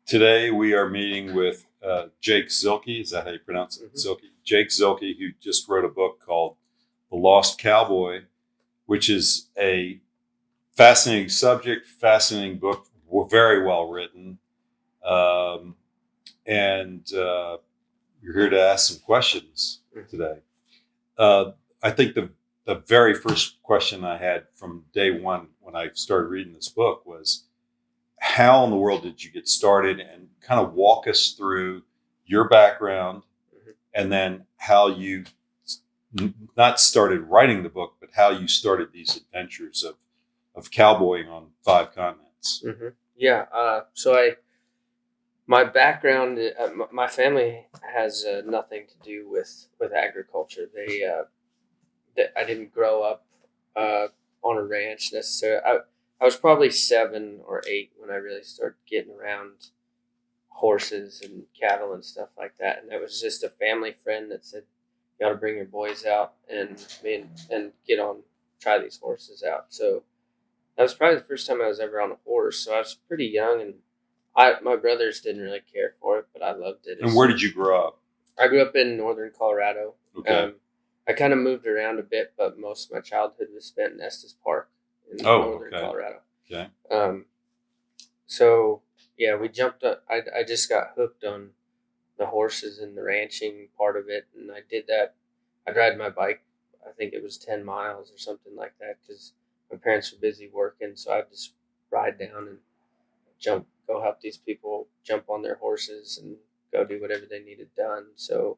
Today we are meeting with Jake Zielke. Is that how you pronounce it? Mm-hmm. Zielke. Jake Zielke, who just wrote a book called The Lost Cowboy, which is a fascinating subject, fascinating book, very well written. Um, and you're here to ask some questions today. I think the very first question I had from day one when I started reading this book was, how in the world did you get started, and kind of walk us through your background and then how you not started writing the book, but how you started these adventures of cowboying on 5 continents. Mm-hmm. Yeah. My background, my family has nothing to do with agriculture. I didn't grow up on a ranch necessarily. I was probably 7 or 8 when I really started getting around horses and cattle and stuff like that. And that was just a family friend that said, "You got to bring your boys out and get on, try these horses out." So that was probably the first time I was ever on a horse. So I was pretty young, and my brothers didn't really care for it, but I loved it. And where did you grow up? I grew up in northern Colorado. Okay. I kind of moved around a bit, but most of my childhood was spent in Estes Park in northern Colorado. Okay. So yeah, we jumped up. I just got hooked on the horses and the ranching part of it, and I did that. I'd ride my bike. I think it was 10 miles or something like that because my parents were busy working, so I'd just ride down and go help these people jump on their horses and go do whatever they needed done. So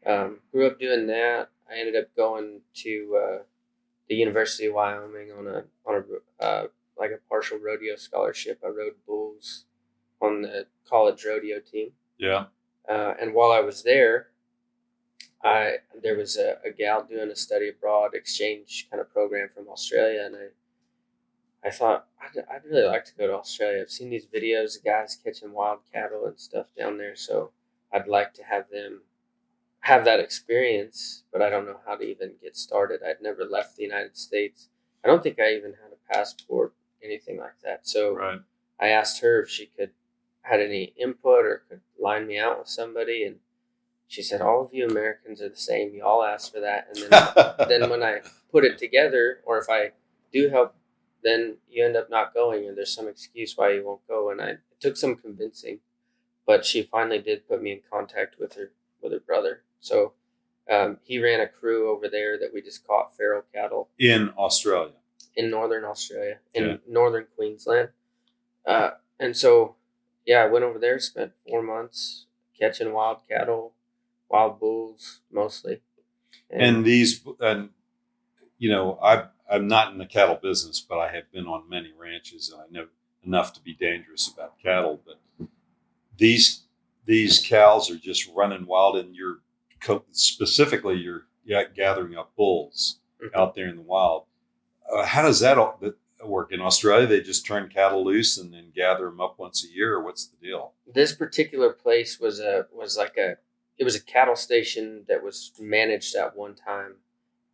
grew up doing that. I ended up going to the University of Wyoming on a like a partial rodeo scholarship. I rode bulls on the college rodeo team. Yeah. And while I was there, there was a gal doing a study abroad exchange kind of program from Australia, and I thought I'd really like to go to Australia. I've seen these videos of guys catching wild cattle and stuff down there, so I'd like to have them have that experience, but I don't know how to even get started. I'd never left the United States. I don't think I even had a passport, anything like that. So Right. I asked her if she had any input or could line me out with somebody, and she said, "All of you Americans are the same. You all ask for that, and then when I put it together, or if I do help, then you end up not going, and there's some excuse why you won't go." And it took some convincing, but she finally did put me in contact with her brother. So he ran a crew over there that we just caught feral cattle in Australia, in northern Australia, in northern Queensland. And so, yeah, I went over there, spent 4 months catching wild cattle, wild bulls mostly. And I'm not in the cattle business, but I have been on many ranches, and I know enough to be dangerous about cattle. But these cows are just running wild, and you're gathering up bulls out there in the wild. How does that work in Australia? They just turn cattle loose and then gather them up once a year, or what's the deal? This particular place was a cattle station that was managed at one time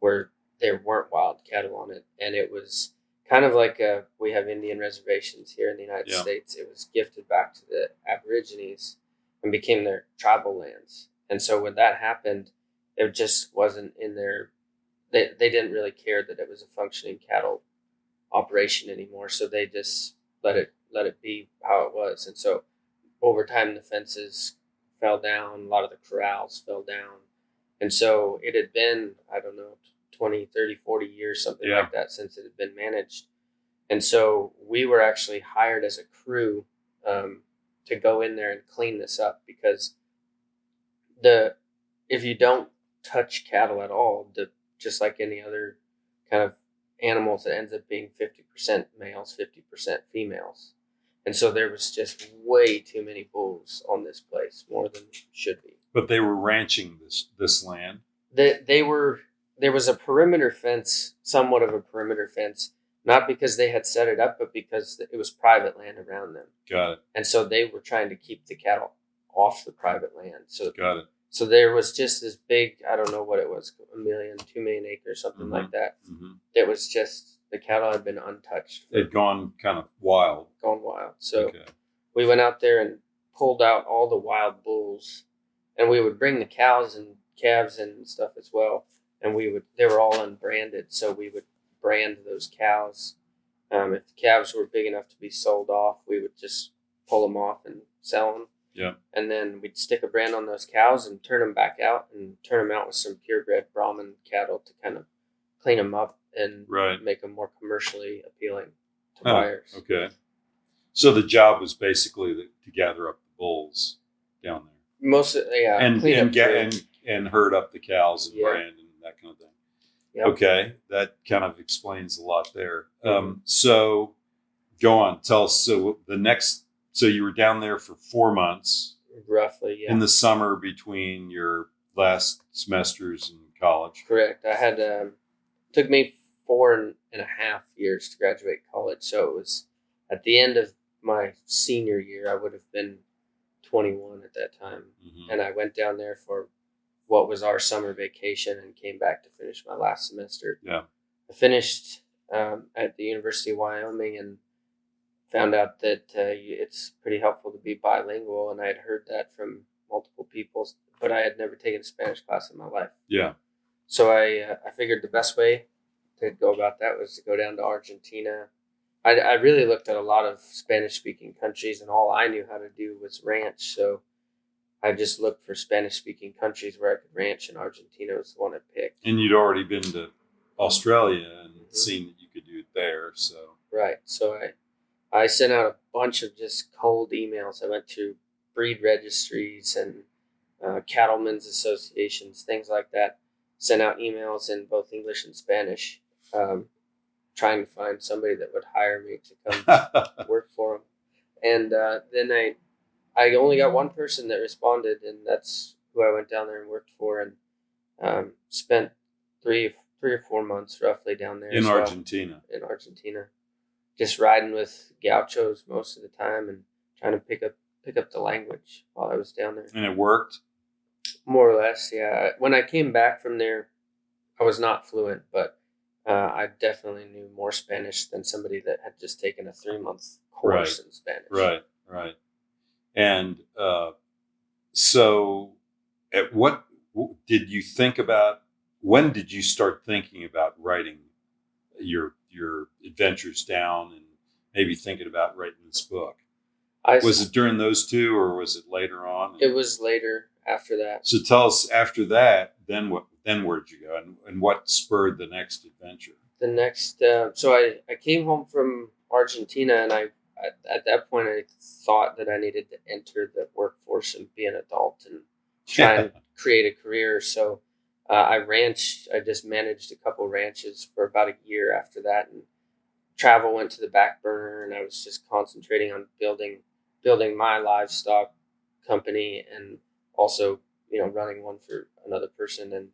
where there weren't wild cattle on it, and it was kind of like we have Indian reservations here in the United States. It was gifted back to the Aborigines and became their tribal lands. And so when that happened, it just wasn't in their. They didn't really care that it was a functioning cattle operation anymore, so they just let it be how it was. And so over time, the fences fell down, a lot of the corrals fell down, and so it had been, I don't know, 20, 30, 40 years, something like that, since it had been managed. And so we were actually hired as a crew to go in there and clean this up, because if you don't touch cattle at all, just like any other kind of animals, it ends up being 50% males, 50% females. And so there was just way too many bulls on this place, more than should be. But they were ranching this land. There was a perimeter fence, somewhat of a perimeter fence, not because they had set it up, but because it was private land around them. Got it. And so they were trying to keep the cattle off the private land. So got it. So there was just this big, I don't know what it was, 2 million acres, something like that. Mm-hmm. It was just, the cattle had been untouched. They'd gone kind of wild. Gone wild. So we went out there and pulled out all the wild bulls, and we would bring the cows and calves and stuff as well. And they were all unbranded, so we would brand those cows. If the calves were big enough to be sold off, we would just pull them off and sell them. Yeah. And then we'd stick a brand on those cows and turn them back out and turn them out with some purebred Brahman cattle to kind of clean them up and make them more commercially appealing to buyers. Okay. So the job was basically to gather up the bulls down there. And herd up the cows and brand and that kind of thing. Yep. Okay, that kind of explains a lot there. Mm-hmm. So go on, tell us. So you were down there for 4 months, roughly, in the summer between your last semesters in college. Correct. I had took me 4.5 years to graduate college, so it was at the end of my senior year. I would have been 21 at that time, mm-hmm. and I went down there for what was our summer vacation and came back to finish my last semester. Yeah, I finished at the University of Wyoming and found out that it's pretty helpful to be bilingual, and I had heard that from multiple people, but I had never taken a Spanish class in my life. Yeah. So I figured the best way to go about that was to go down to Argentina. I really looked at a lot of Spanish-speaking countries, and all I knew how to do was ranch. So I just looked for Spanish-speaking countries where I could ranch, and Argentina was the one I picked. And you'd already been to Australia and mm-hmm. seen that you could do it there. So right. So I sent out a bunch of just cold emails. I went to breed registries and cattlemen's associations, things like that. Sent out emails in both English and Spanish, trying to find somebody that would hire me to come work for them. And then I only got one person that responded, and that's who I went down there and worked for, and spent 3 or 4 months roughly down there. In Argentina. In Argentina. Just riding with gauchos most of the time and trying to pick up the language while I was down there. And it worked? More or less, yeah. When I came back from there, I was not fluent, but I definitely knew more Spanish than somebody that had just taken a 3-month course in Spanish. Right. And so at what did you think about, when did you start thinking about writing your adventures down and maybe thinking about writing this book? Was it during those two, or was it later on? It was later after that. So tell us, after that, then where'd you go, and what spurred the next adventure? The next, so I came home from Argentina, and at that point I thought that I needed to enter the workforce and be an adult and try and create a career. So I ranched. I just managed a couple ranches for about a year after that, and travel went to the back burner, and I was just concentrating on building my livestock company, and also running one for another person, and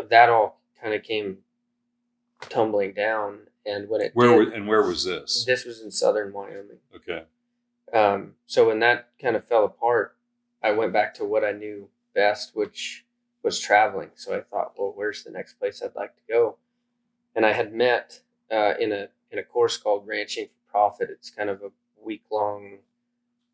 that all kind of came tumbling down. And when where was this? This was in southern Wyoming. Okay. So when that kind of fell apart, I went back to what I knew best, which was traveling. So I thought, well, where's the next place I'd like to go? And I had met in a course called Ranching for Profit. It's kind of a week-long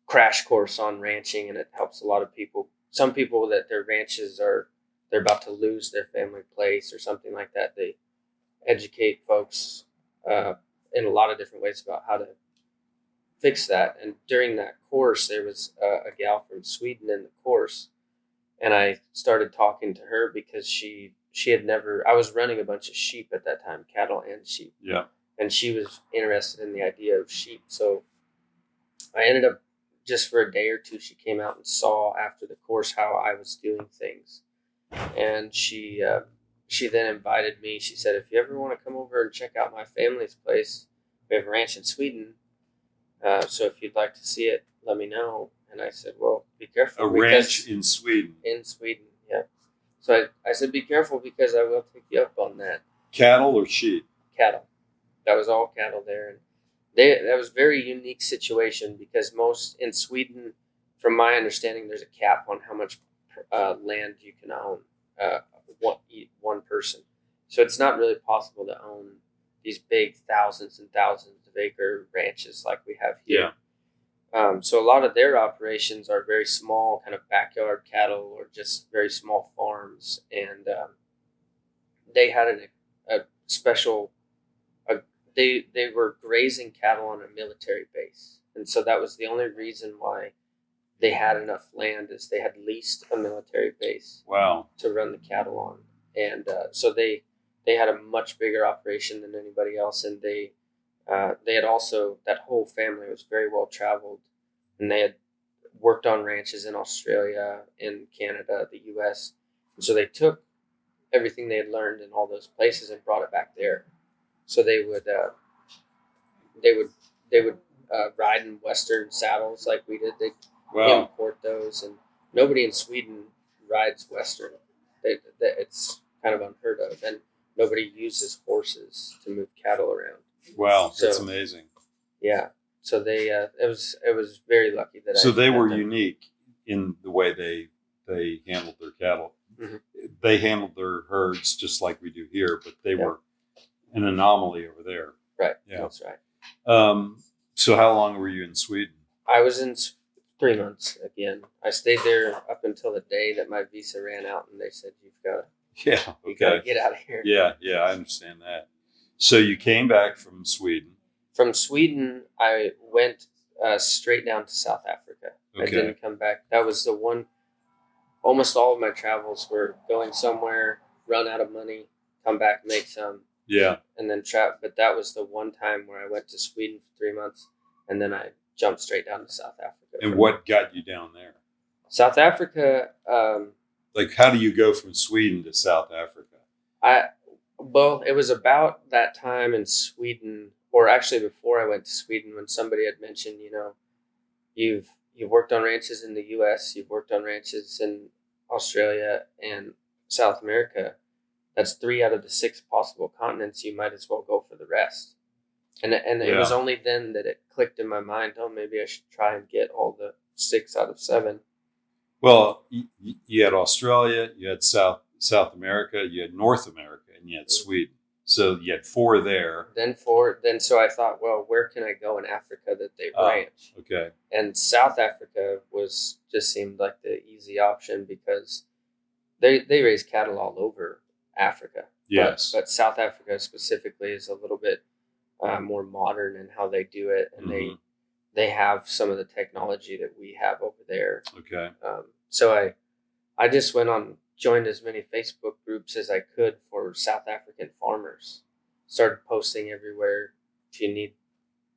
crash course on ranching, and it helps a lot of people. Some people that their ranches they're about to lose their family place or something like that. They educate folks in a lot of different ways about how to fix that. And during that course, there was a gal from Sweden in the course, and I started talking to her because she had never. I was running a bunch of sheep at that time, cattle and sheep. Yeah. And she was interested in the idea of sheep, so I ended up, just for a day or two, she came out and saw after the course how I was doing things, and she then invited me. She said, if you ever want to come over and check out my family's place, we have a ranch in Sweden. So if you'd like to see it, let me know. And I said, well, be careful. A ranch in Sweden. In Sweden, yeah. So I said, be careful, because I will pick you up on that. Cattle or sheep? Cattle. That was all cattle there. And that was a very unique situation, because most in Sweden, from my understanding, there's a cap on how much land you can own. One person. So it's not really possible to own these big thousands and thousands of acre ranches like we have here. So a lot of their operations are very small, kind of backyard cattle or just very small farms, and they had a special. A, they were grazing cattle on a military base, and so that was the only reason why they had enough land is they had leased a military base Wow. to run the cattle on, and so they had a much bigger operation than anybody else, and they had also that whole family was very well traveled, and they had worked on ranches in Australia, in Canada, the U.S., and so they took everything they had learned in all those places and brought it back there. So they would they would ride in Western saddles like we did. They Wow. import those, and nobody in Sweden rides Western. It's kind of unheard of, and nobody uses horses to move cattle around. Wow. So, That's amazing. Yeah, so they it was very lucky that So I they had were them. unique in the way they handled their cattle. Mm-hmm. They handled their herds just like we do here, but they Yeah. were an anomaly over there. Right. Yeah. That's right. So how long were you in Sweden? I was in 3 months again. I stayed there up until the day that my visa ran out, and they said you got to Okay. get out of here. Yeah, I understand that. So you came back from Sweden. From Sweden, I went straight down to South Africa. Okay. I didn't come back. That was the one. Almost all of my travels were going somewhere, run out of money, come back, make some, Yeah. and then travel. But that was the one time where I went to Sweden for 3 months, and then I jumped straight down to South Africa. And what got you down there? South Africa. Like, how do you go from Sweden to South Africa? Well, it was about that time in Sweden, or actually before I went to Sweden, when somebody had mentioned, you've worked on ranches in the U.S., you've worked on ranches in Australia and South America. That's 3 out of the 6 possible continents. You might as well go for the rest. And it was only then that it clicked in my mind. Oh, maybe I should try and get all the 6 out of 7. Well, you had Australia, you had South America, you had North America, and you had Sweden. So you had 4 there. So I thought, well, where can I go in Africa that they ranch? Okay. And South Africa just seemed like the easy option because they raise cattle all over Africa. Yes. But South Africa specifically is a little bit more modern in how they do it, and they have some of the technology that we have over there. Okay. So I just joined as many Facebook groups as I could for South African farmers. Started posting everywhere. If you need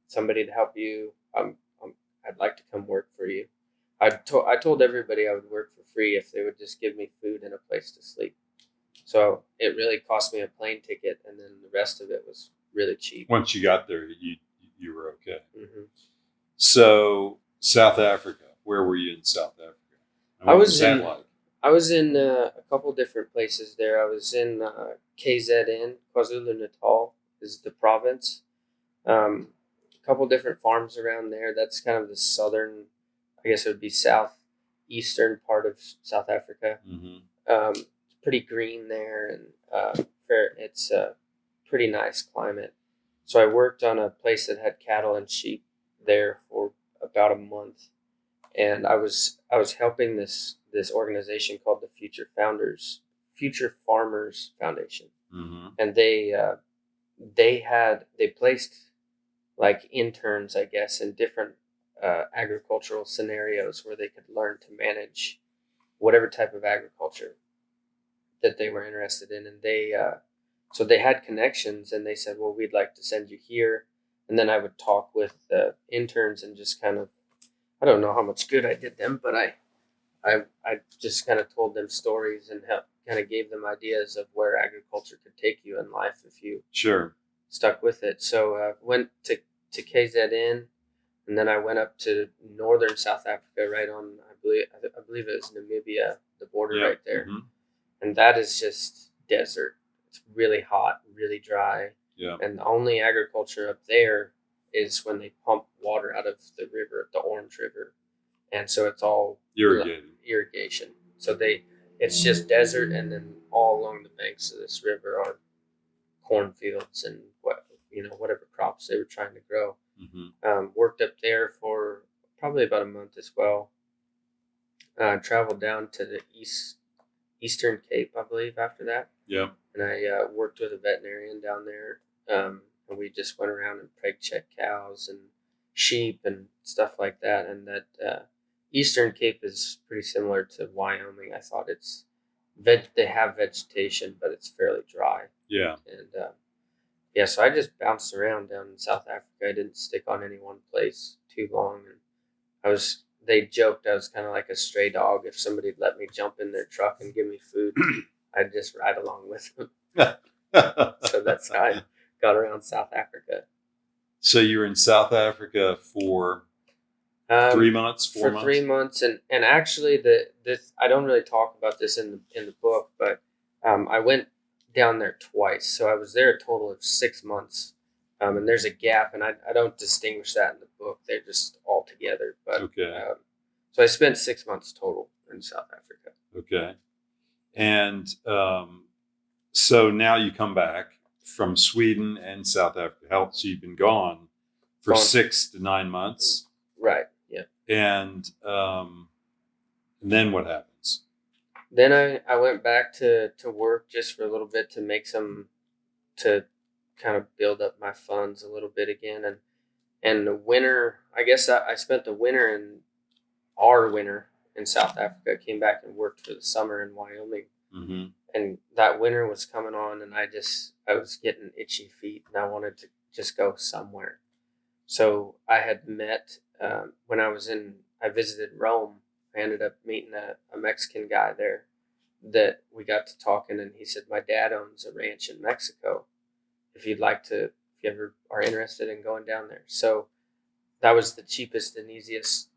somebody to help you, I'd like to come work for you. I told everybody I would work for free if they would just give me food and a place to sleep. So it really cost me a plane ticket, and then the rest of it was really cheap. Once you got there, you were okay. Mm-hmm. So South Africa, where were you in South Africa? And I what was that in like? I was in a couple different places there. I was in KZN, KwaZulu-Natal is the province. A couple different farms around there. That's kind of the southern, I guess it would be southeastern part of South Africa. Mm-hmm. Pretty green there, and it's a pretty nice climate. So I worked on a place that had cattle and sheep there for about a month, and I was helping this organization called the Future Farmers Foundation, Mm-hmm. and they placed like interns, I guess, in different agricultural scenarios where they could learn to manage whatever type of agriculture that they were interested in, and so they had connections, and they said, well, we'd like to send you here. And then I would talk with the interns and just kind of, I don't know how much good I did them, but I just kind of told them stories and kind of gave them ideas of where agriculture could take you in life if you stuck with it. So went to KZN, and then I went up to northern South Africa, right on, I believe it was Namibia, the border right there. Mm-hmm. And that is just desert. It's really hot, really dry. Yeah. And the only agriculture up there is when they pump water out of the river, the Orange River. And so it's all irrigation. So it's just desert, and then all along the banks of this river are cornfields and whatever crops they were trying to grow. Mm-hmm. Worked up there for probably about a month as well. Traveled down to the Eastern Cape, I believe, after that. Yeah. And I worked with a veterinarian down there. And we just went around and preg checked cows and sheep and stuff like that. And that Eastern Cape is pretty similar to Wyoming. I thought they have vegetation, but it's fairly dry. Yeah. And so I just bounced around down in South Africa. I didn't stick on any one place too long. And they joked I was kind of like a stray dog. If somebody'd let me jump in their truck and give me food, I'd just ride along with them. So that's how I got around South Africa. So you were in South Africa for 3 months, 4 months? 3 months, and actually, this I don't really talk about this in the book, but I went down there twice, so I was there a total of 6 months. And there's a gap, and I don't distinguish that in the book. They're just all together. But okay. So I spent 6 months total in South Africa. Okay. And so now you come back from Sweden and South Africa. So you've been gone for 6 to 9 months. Right. Yeah. And then what happens? Then I went back to work just for a little bit to kind of build up my funds a little bit again. And the winter, I guess I spent the winter in South Africa, came back and worked for the summer in Wyoming. Mm-hmm. And that winter was coming on, and I was getting itchy feet, and I wanted to just go somewhere. So I had met, when I visited Rome, I ended up meeting a Mexican guy there that we got to talking, and he said, my dad owns a ranch in Mexico. If you ever are interested in going down there. So that was the cheapest and easiest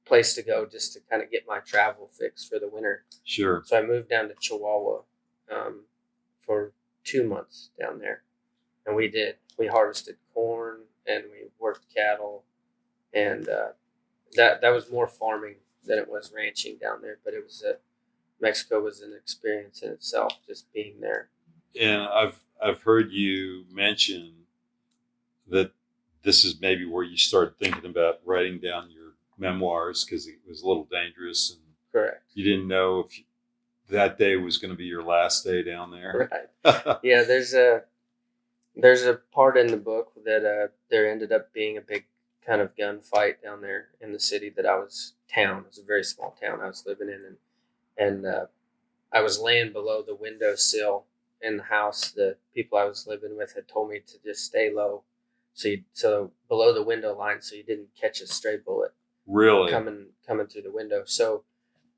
place to go just to kind of get my travel fix for the winter. Sure. So I moved down to Chihuahua for 2 months down there. And we harvested corn and we worked cattle. And that was more farming than it was ranching down there. But Mexico was an experience in itself, just being there. And I've heard you mention that this is maybe where you started thinking about writing down your memoirs because it was a little dangerous, and correct. You didn't know if that day was going to be your last day down there. Right. Yeah, there's a part in the book that there ended up being a big kind of gunfight down there in the city that It was a very small town I was living in, and I was laying below the windowsill in the house. The people I was living with had told me to just stay low, so below the window line, so you didn't catch a stray bullet. Really? Coming through the window. So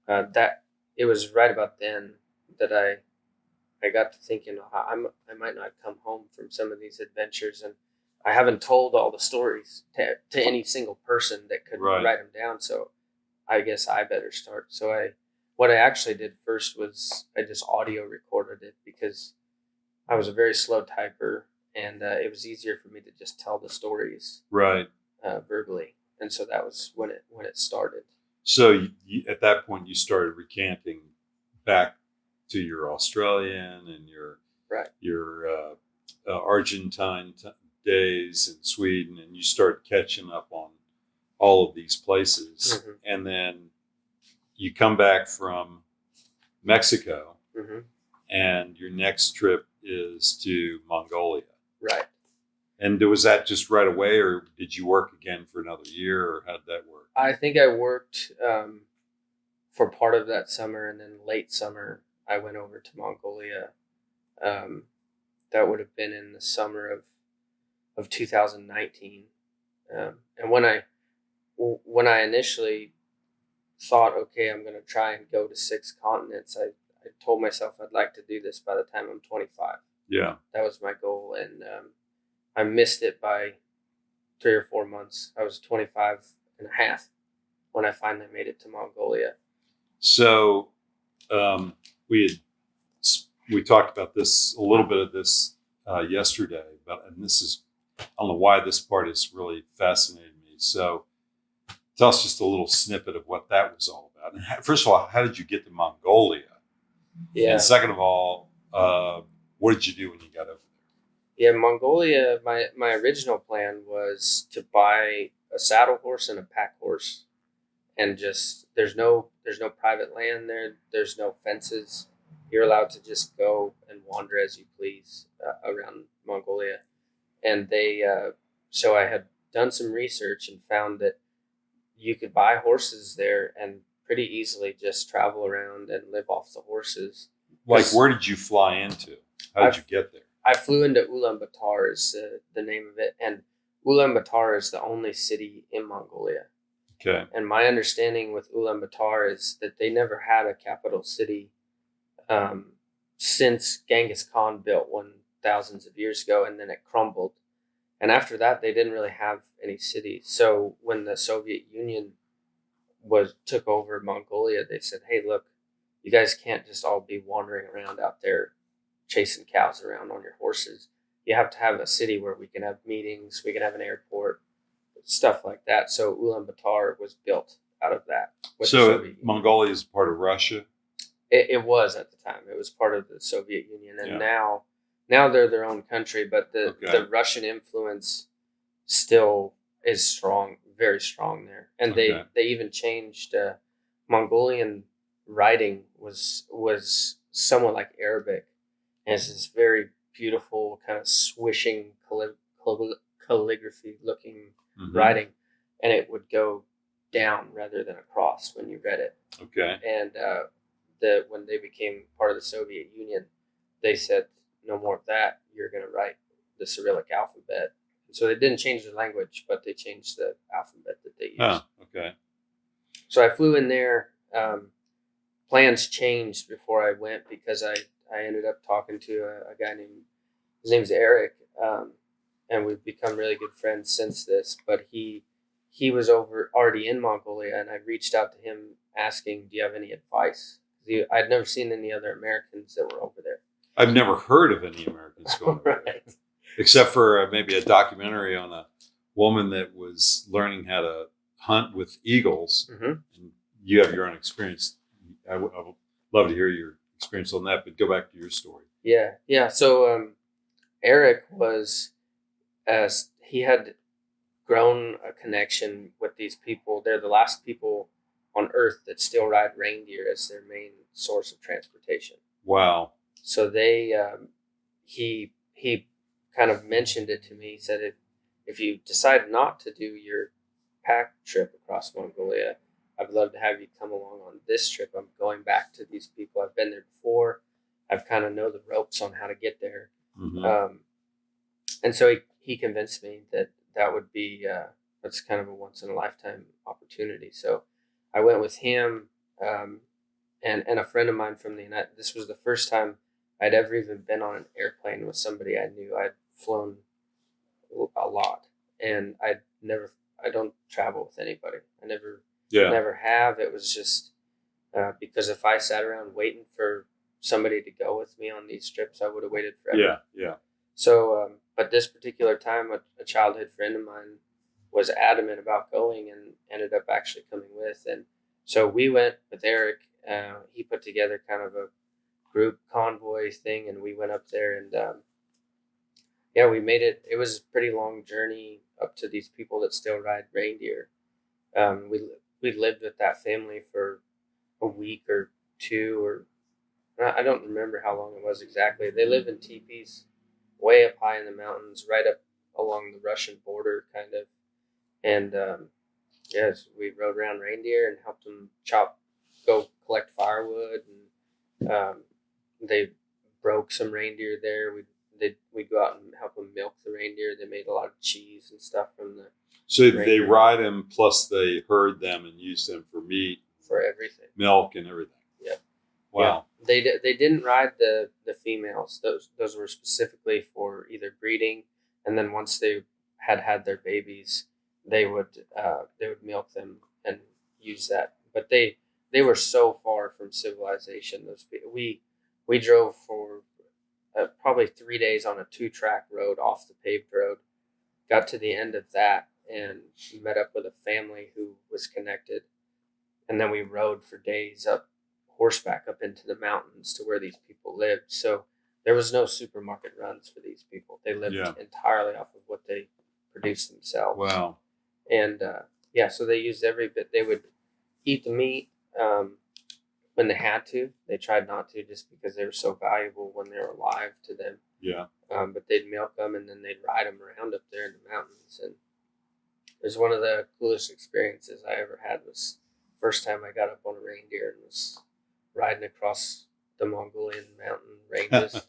that it was right about then that I got to thinking I might not come home from some of these adventures, and I haven't told all the stories to any single person that could write them down. So I guess I better start. So what I actually did first was I just audio recorded it because I was a very slow typer, and it was easier for me to just tell the stories verbally. And so that was when it started. So you, at that point, you started recanting back to your Australian and your Argentine days in Sweden, and you started catching up on all of these places. Mm-hmm. And then you come back from Mexico, mm-hmm. and your next trip is to Mongolia. Right. And was that just right away, or did you work again for another year, or how did that work? I think I worked for part of that summer, and then late summer I went over to Mongolia. That would have been in the summer of 2019. And when I initially thought, okay, I'm going to try and go to 6 continents, I told myself I'd like to do this by the time I'm 25. Yeah. That was my goal, and I missed it by 3 or 4 months. I was 25 and a half when I finally made it to Mongolia. So we talked about this, a little bit of this yesterday, and this is, I don't know why this part is really fascinating me. So tell us just a little snippet of what that was all about. And first of all, how did you get to Mongolia? Yeah. And second of all, what did you do when you got over there? Yeah, Mongolia, my original plan was to buy a saddle horse and a pack horse, and just there's no private land there. There's no fences. You're allowed to just go and wander as you please around Mongolia. And so I had done some research and found that you could buy horses there and pretty easily just travel around and live off the horses. Like, where did you fly into? How did you get there? I flew into Ulaanbaatar is the name of it, and Ulaanbaatar is the only city in Mongolia. Okay. And my understanding with Ulaanbaatar is that they never had a capital city since Genghis Khan built one thousands of years ago, and then it crumbled. And after that, they didn't really have any cities. So when the Soviet Union took over Mongolia, they said, "Hey, look, you guys can't just all be wandering around out there chasing cows around on your horses. You have to have a city where we can have meetings, we can have an airport, stuff like that." So Ulaanbaatar was built out of that. So Mongolia is part of Russia? It was at the time. It was part of the Soviet Union. And now they're their own country, but the Russian influence still is strong, very strong there. And they even changed Mongolian writing was somewhat like Arabic. And it's this very beautiful kind of swishing calligraphy looking writing, and it would go down rather than across when you read it. Okay. And when they became part of the Soviet Union, they said, "No more of that. You're going to write the Cyrillic alphabet." And so they didn't change the language, but they changed the alphabet that they used. Oh, okay. So I flew in there. Plans changed before I went because I ended up talking to a guy his name's Eric, and we've become really good friends since this. But he was already in Mongolia, and I reached out to him asking, "Do you have any advice?" I'd never seen any other Americans that were over there. I've never heard of any Americans going over there, except for maybe a documentary on a woman that was learning how to hunt with eagles. And you have your own experience. I would love to hear your experience on that, but go back to your story. Yeah. So Eric he had grown a connection with these people. They're the last people on Earth that still ride reindeer as their main source of transportation. Wow. So he kind of mentioned it to me. He said, if you decide not to do your pack trip across Mongolia, I'd love to have you come along on this trip. I'm going back to these people. I've been there before. I've kind of know the ropes on how to get there. And so he convinced me that would be that's kind of a once in a lifetime opportunity. So I went with him and a friend of mine from the United. This was the first time I'd ever even been on an airplane with somebody I knew. I'd flown a lot, and I don't travel with anybody. I never have. It was just because if I sat around waiting for somebody to go with me on these trips, I would have waited forever. Yeah. So, but this particular time, a childhood friend of mine was adamant about going and ended up actually coming with. And so we went with Eric. He put together kind of a group convoy thing, and we went up there and we made it. It was a pretty long journey up to these people that still ride reindeer. We lived with that family for a week or two, or I don't remember how long it was exactly. They live in teepees way up high in the mountains, right up along the Russian border, kind of. And so we rode around reindeer and helped them go collect firewood, and they broke some reindeer there. We'd go out and help them milk the reindeer. They made a lot of cheese and stuff from the. So they ride them, plus they herd them and use them for meat, for everything, milk and everything. Yeah. Wow. Yeah. They didn't ride the females. Those were specifically for either breeding, and then once they had their babies, they would milk them and use that. But they were so far from civilization. We drove for probably 3 days on a 2-track road off the paved road. Got to the end of that and met up with a family who was connected, and then we rode for days up horseback up into the mountains to where these people lived. So there was no supermarket runs for these people. They lived entirely off of what they produced themselves. Wow. And yeah, so they used every bit. They would eat the meat when they had to. They tried not to, just because they were so valuable when they were alive to them. Yeah. But they'd milk them, and then they'd ride them around up there in the mountains. And it was one of the coolest experiences I ever had. Was first time I got up on a reindeer and was riding across the Mongolian mountain ranges.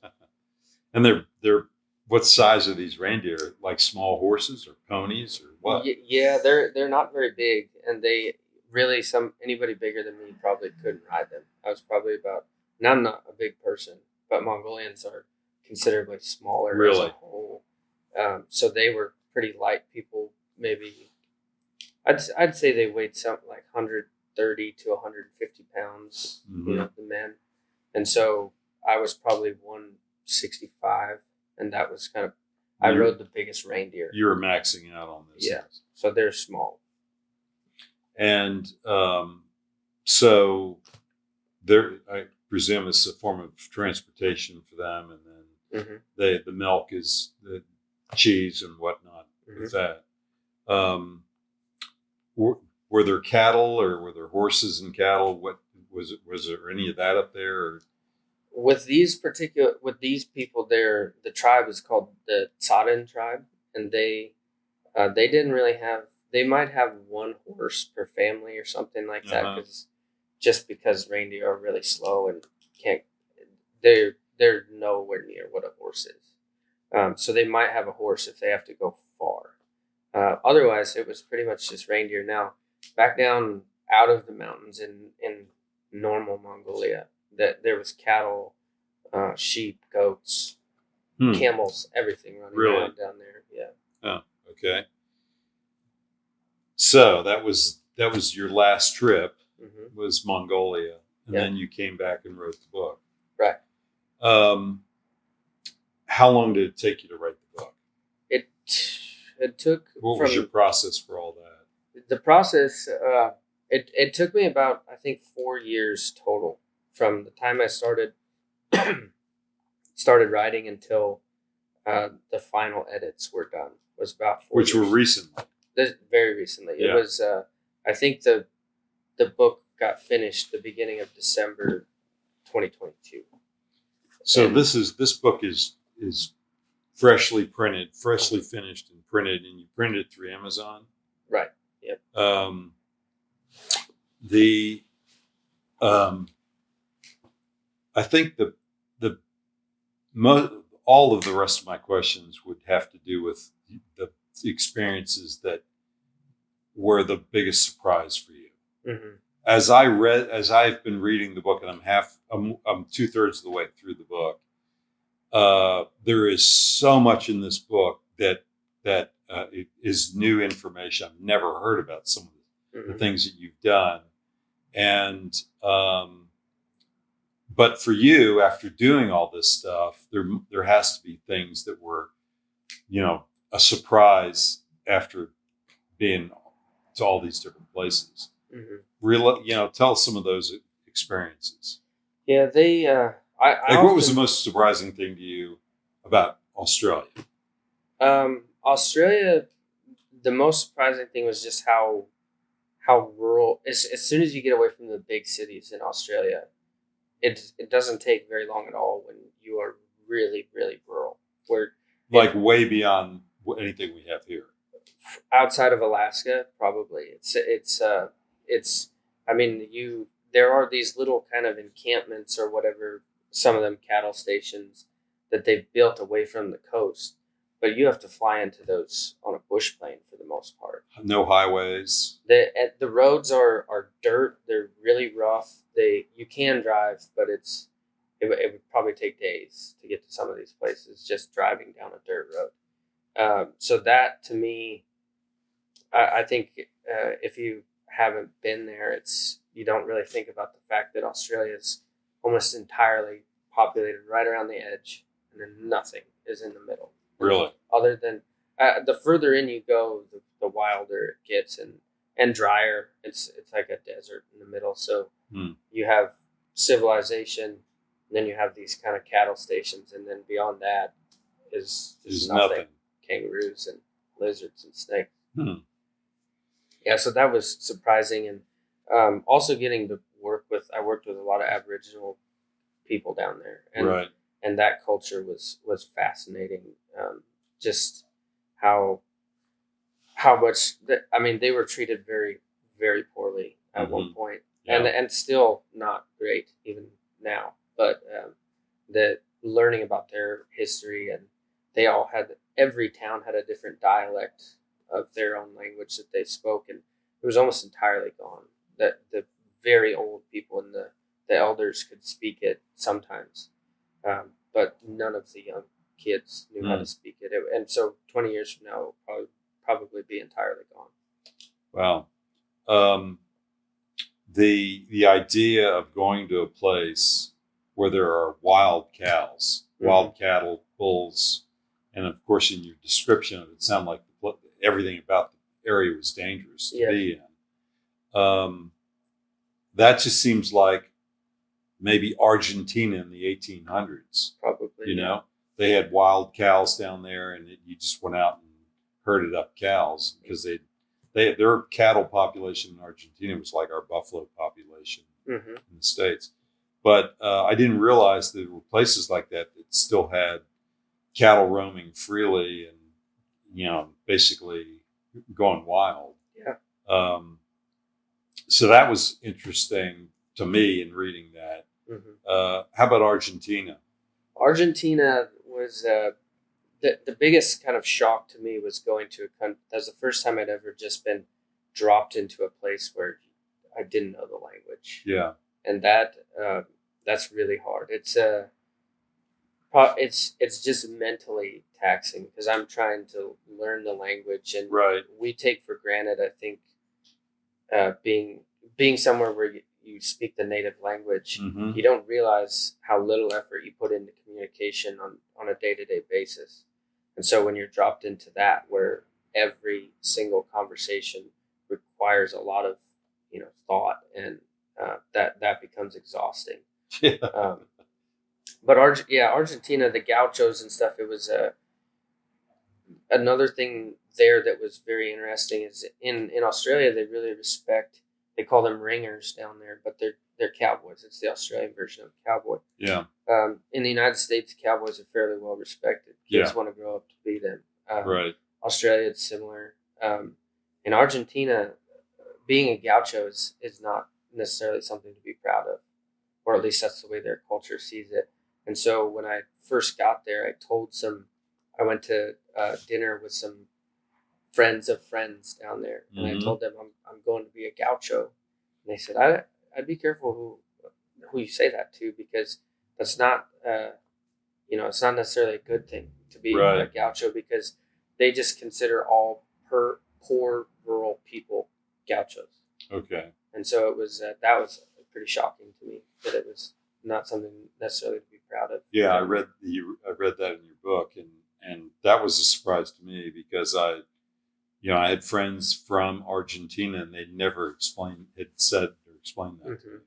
And they're what size are these reindeer? Like small horses or ponies or what? Yeah, they're not very big, and they really anybody bigger than me probably couldn't ride them. I was probably about, and I'm not a big person, but Mongolians are considerably smaller as a Really? whole. So they were pretty light people. Maybe I'd say they weighed something like 130 to 150 pounds. Mm-hmm. You know, the men, and so I was probably 165, and that was kind of. I rode the biggest reindeer. You were maxing out on this. Yeah. So they're small. And so there, I presume it's a form of transportation for them, and then the milk is the cheese and whatnot with that. Were there cattle, or were there horses and cattle? What was there any of that up there? Or? With these people, the tribe is called the Tsarin tribe, and they didn't really have. They might have one horse per family or something like that, because reindeer are really slow and can't. They're nowhere near what a horse is. So they might have a horse if they have to go far. Otherwise, it was pretty much just reindeer. Now, back down out of the mountains in normal Mongolia, that there was cattle, sheep, goats, camels, everything running around down there. Yeah. Oh, okay. So that was your last trip, was Mongolia, and then you came back and wrote the book. Right. How long did it take you to write the book? It took. What was your process for all that? The process, it took me about, I think, 4 years total, from the time I started writing until the final edits were done. Was about 4 Which years. were recently. Very recently. Yeah. It was. I think the book got finished the beginning of December 2022. So this book is freshly printed, freshly finished and printed, and you printed it through Amazon. Right. Yep. I think all of the rest of my questions would have to do with the experiences that were the biggest surprise for you. Mm-hmm. As I've been reading the book, and I'm 2/3 of the way through the book. There is so much in this book that it is new information. I've never heard about some of the things that you've done, and but for you, after doing all this stuff, there has to be things that were, a surprise after being to all these different places. Tell us some of those experiences. Yeah, they. What was the most surprising thing to you about Australia? Australia, the most surprising thing was just how rural. As soon as you get away from the big cities in Australia, it doesn't take very long at all when you are really, really rural. Way beyond anything we have here. Outside of Alaska, probably I mean, there are these little kind of encampments or whatever, some of them cattle stations that they've built away from the coast, but you have to fly into those on a bush plane for the most part. No highways. The roads are dirt. They're really rough. You can drive, but it would probably take days to get to some of these places just driving down a dirt road. So that, to me, I think if you haven't been there, you don't really think about the fact that Australia is almost entirely populated right around the edge, and then nothing is in the middle. Really? Other than the further in you go, the wilder it gets and drier. It's like a desert in the middle. So you have civilization, and then you have these kind of cattle stations, and then beyond that is nothing. Kangaroos and lizards and snakes. Yeah, so that was surprising, and also getting to I worked with a lot of Aboriginal people down there, Right. and that culture was fascinating. Just how much I mean, they were treated very, very poorly at one point, Yeah. and still not great even now. But the learning about their history, and every town had a different dialect of their own language that they spoke, and it was almost entirely gone. That the very old people and the elders could speak it sometimes, but none of the young kids knew how to speak it. And so 20 years from now, it will probably be entirely gone. Wow. The idea of going to a place where there are wild cows, wild cattle, bulls, and of course, in your description of it, sounded like everything about the area was dangerous to be in. That just seems like maybe Argentina in the 1800s. Probably. You know, they had wild cows down there, and you just went out and herded up cows because their cattle population in Argentina was like our buffalo population in the States. But I didn't realize there were places like that still had cattle roaming freely and, you know, basically going wild. Yeah. So that was interesting to me in reading that. How about Argentina? Argentina was the biggest kind of shock to me was going to a country. That was the first time I'd ever just been dropped into a place where I didn't know the language. Yeah, and that's really hard. It's just mentally taxing because I'm trying to learn the language, and we take for granted, I think, being somewhere where you speak the native language, you don't realize how little effort you put into communication on a day-to-day basis. And so when you're dropped into that, where every single conversation requires a lot of, thought, and that becomes exhausting. Yeah. But Argentina, the gauchos and stuff, it was another thing there that was very interesting is in Australia, they really respect, they call them ringers down there, but they're cowboys. It's the Australian version of cowboy. Yeah. In the United States, cowboys are fairly well respected. Kids want to grow up to be them. Right. Australia, it's similar. In Argentina, being a gaucho is not necessarily something to be proud of, or at least that's the way their culture sees it. And so when I first got there, I went to dinner with some friends of friends down there, and I told them I'm going to be a gaucho, and they said I'd be careful who you say that to, because that's not it's not necessarily a good thing to be a gaucho, because they just consider all poor rural people gauchos. Okay. And so it was that was pretty shocking to me, that it was not something necessarily to be proud of. Yeah, I read that in your book, and that was a surprise to me, because I had friends from Argentina, and they never said or explained that to me.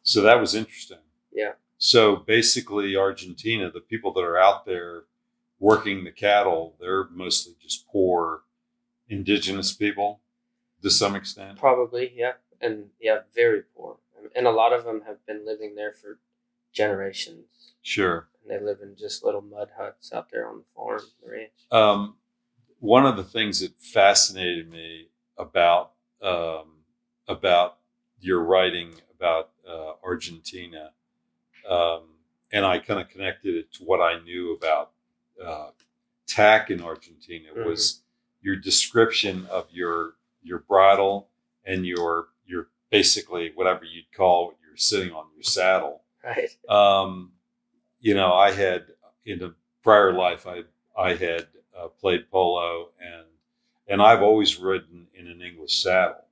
So that was interesting. Yeah. So basically, Argentina, the people that are out there working the cattle, they're mostly just poor indigenous people to some extent. Probably, yeah. And very poor. And a lot of them have been living there for generations. Sure. And they live in just little mud huts out there on the farm, the ranch. One of the things that fascinated me about your writing about Argentina, and I kind of connected it to what I knew about tack in Argentina, was your description of your bridle and your basically whatever you'd call what you're sitting on, your saddle. Right. I had, in a prior life, I had played polo, and I've always ridden in an English saddle.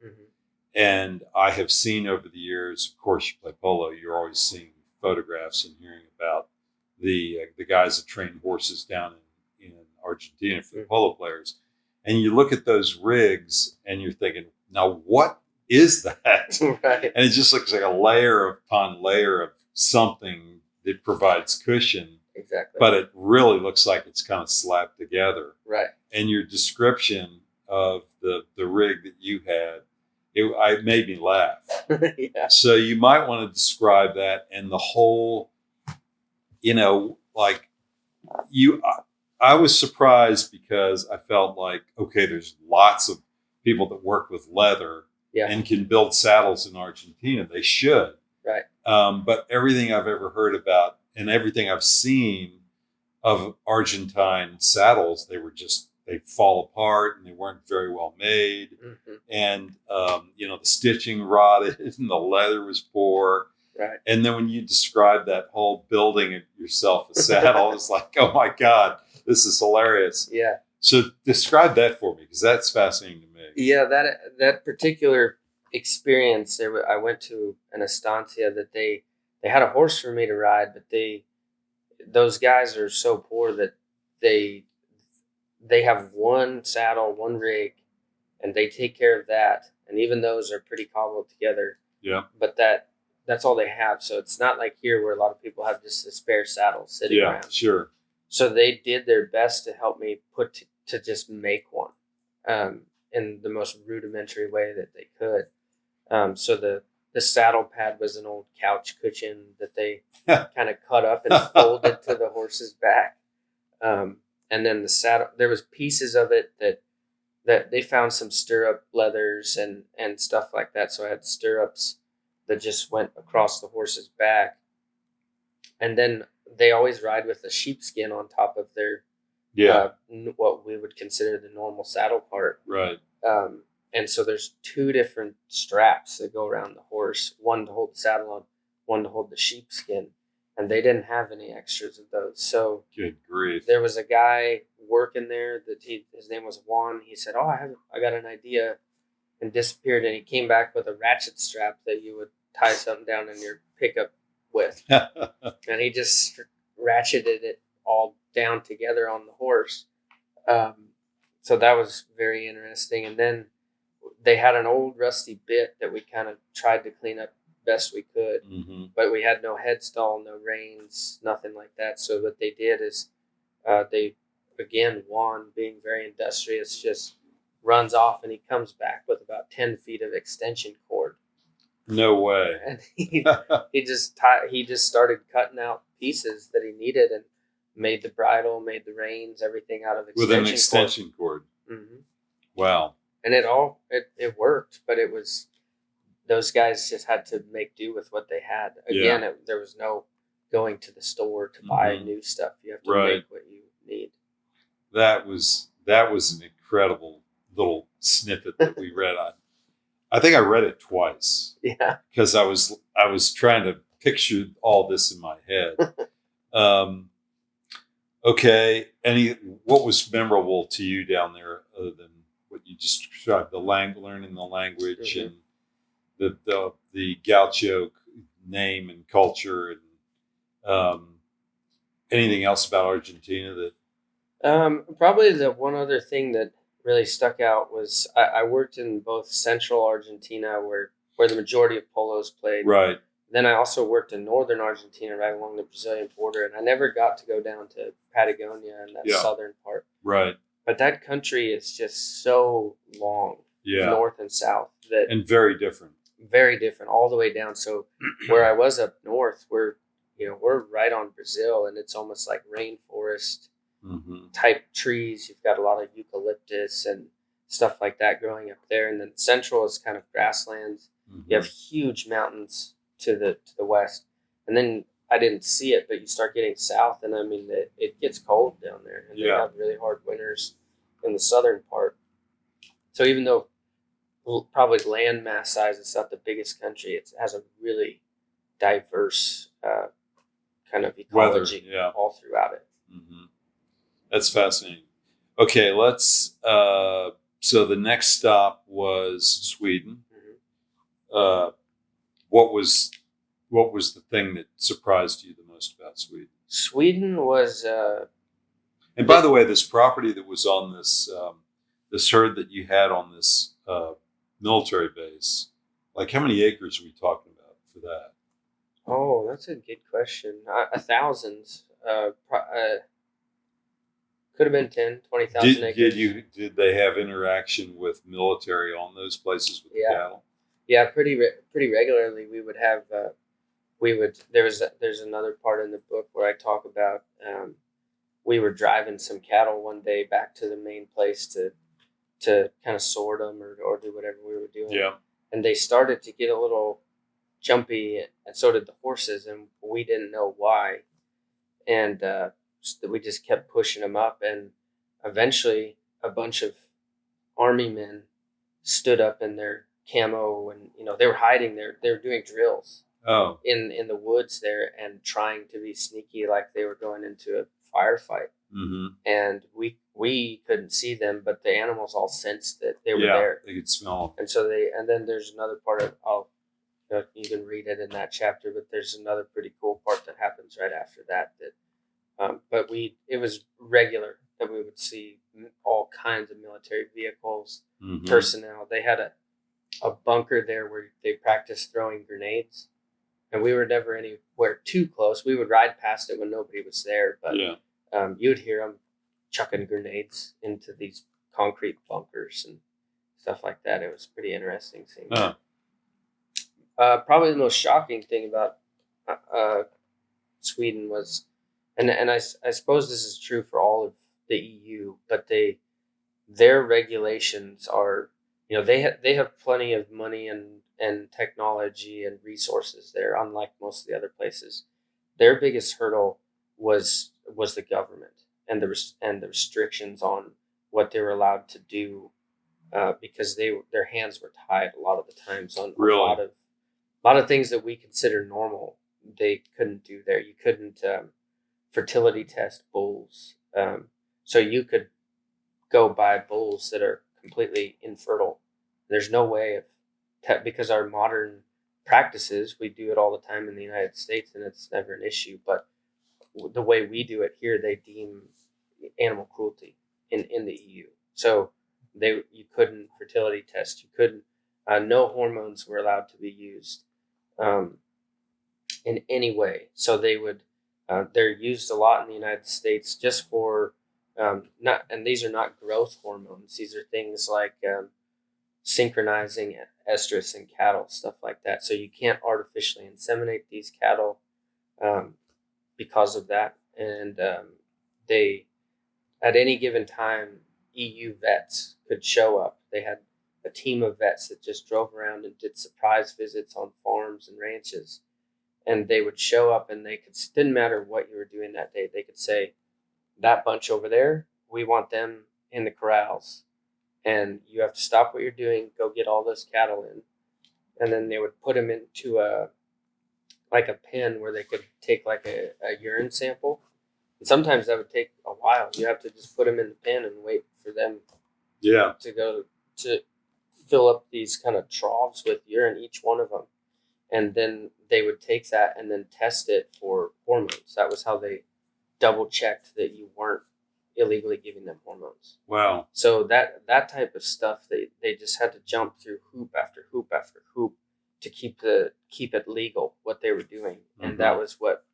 And I have seen over the years, of course, you play polo, you're always seeing photographs and hearing about the guys that train horses down in Argentina for the polo players. And you look at those rigs and you're thinking, now what is that? Right. And it just looks like a layer upon layer of something that provides cushion. Exactly. But it really looks like it's kind of slapped together. Right. And your description of the rig that you had, it made me laugh. Yeah. So you might want to describe that and the whole, like I was surprised because I felt like, okay, there's lots of people that work with leather and can build saddles in Argentina. They should. Right. But everything I've ever heard about and everything I've seen of Argentine saddles, they fall apart and they weren't very well made. Mm-hmm. And, the stitching rotted and the leather was poor. Right. And then when you described that whole building yourself a saddle, it's like, oh my God, this is hilarious. Yeah. So describe that for me, because that's fascinating to me. Yeah, that particular experience, I went to an estancia that they had a horse for me to ride, but those guys are so poor that they have one saddle, one rig, and they take care of that. And even those are pretty cobbled together. Yeah. But that's all they have. So it's not like here where a lot of people have just a spare saddle sitting around. Yeah, sure. So they did their best to help me to just make one in the most rudimentary way that they could. So the saddle pad was an old couch cushion that they kind of cut up and folded to the horse's back. And then the saddle, there was pieces of it that they found some stirrup leathers and stuff like that. So I had stirrups that just went across the horse's back. And then they always ride with a sheepskin on top of their, what we would consider the normal saddle part. Right. And so there's two different straps that go around the horse, one to hold the saddle on, one to hold the sheepskin. And they didn't have any extras of those. So good grief. There was a guy working there that his name was Juan. He said, I got an idea, and disappeared. And he came back with a ratchet strap that you would tie something down in your pickup with. And he just ratcheted it all down together on the horse. So that was very interesting. And then they had an old rusty bit that we kind of tried to clean up best we could, but we had no headstall, no reins, nothing like that. So what they did is Juan, being very industrious, just runs off and he comes back with about 10 feet of extension cord. No way. And he just started cutting out pieces that he needed and made the bridle, made the reins, everything out of with an extension cord. Mm-hmm. Wow. And it worked, but it was, those guys just had to make do with what they had. Again, there was no going to the store to buy new stuff. You have to make what you need. That was an incredible little snippet that we read on. I think I read it twice. Yeah. Because I was trying to picture all this in my head. Okay. What was memorable to you down there other than what you just described, learning the language and the Gaucho name and culture, and anything else about Argentina that? Probably the one other thing that really stuck out was I worked in both central Argentina where the majority of polos played. Right. Then I also worked in northern Argentina right along the Brazilian border, and I never got to go down to Patagonia and that southern part. Right. But that country is just so long, north and south, and very different. Very different, all the way down. So where I was up north, we're right on Brazil, and it's almost like rainforest type trees. You've got a lot of eucalyptus and stuff like that growing up there. And then central is kind of grasslands. You have huge mountains to the west. And then I didn't see it, but you start getting south, and I mean, it gets cold down there, and they have really hard winters in the southern part. So even though probably land mass size, it's not the biggest country, it has a really diverse kind of ecology all throughout it. That's fascinating. Okay, let's. So the next stop was Sweden. What was the thing that surprised you the most about Sweden? Sweden was. And by the way, this property that was on this herd that you had on this military base, like how many acres are we talking about for that? Oh, that's a good question. 1,000. Could have been 10, 20,000 acres. Did they have interaction with military on those places with the cattle? Yeah, pretty regularly. We would have there's another part in the book where I talk about we were driving some cattle one day back to the main place to kind of sort them or do whatever we were doing. Yeah. And they started to get a little jumpy, and so did the horses, and we didn't know why. And we just kept pushing them up, and eventually a bunch of army men stood up in their camo, and they were hiding there. They were doing drills in the woods there and trying to be sneaky, like they were going into a firefight. Mm-hmm. And we couldn't see them, but the animals all sensed that they were there. They could smell them. And so and then there's another part of you can read it in that chapter, but there's another pretty cool part that happens right after that. But it was regular that we would see all kinds of military vehicles, mm-hmm. personnel. They had a bunker there where they practiced throwing grenades, and we were never anywhere too close. We would ride past it when nobody was there, but you'd hear them chucking grenades into these concrete bunkers and stuff like that. It was pretty interesting seeing that. Probably the most shocking thing about Sweden was, and I suppose this is true for all of the EU, but their regulations are, they have plenty of money and technology and resources there, unlike most of the other places. Their biggest hurdle was the government and the restrictions on what they were allowed to do, because their hands were tied a lot of the times on a lot of things that we consider normal. They couldn't do there. You couldn't fertility test bulls, so you could go buy bulls that are completely infertile. There's no way of because our modern practices, we do it all the time in the United States, and it's never an issue. But the way we do it here, they deem animal cruelty in the EU. So you couldn't fertility test. You couldn't. No hormones were allowed to be used in any way. So they would. They're used a lot in the United States just for and these are not growth hormones. These are things like synchronizing estrus in cattle, stuff like that. So you can't artificially inseminate these cattle because of that. And they, at any given time, EU vets could show up. They had a team of vets that just drove around and did surprise visits on farms and ranches. And they would show up, and didn't matter what you were doing that day. They could say, that bunch over there, we want them in the corrals, and you have to stop what you're doing, go get all those cattle in. And then they would put them into a pen where they could take like a urine sample. And sometimes that would take a while. You have to just put them in the pen and wait for them to go to fill up these kind of troughs with urine, each one of them. And then they would take that and then test it for hormones. That was how they double checked that you weren't illegally giving them hormones. Wow. So that type of stuff, they just had to jump through hoop after hoop after hoop to keep it legal, what they were doing. Mm-hmm. And that was what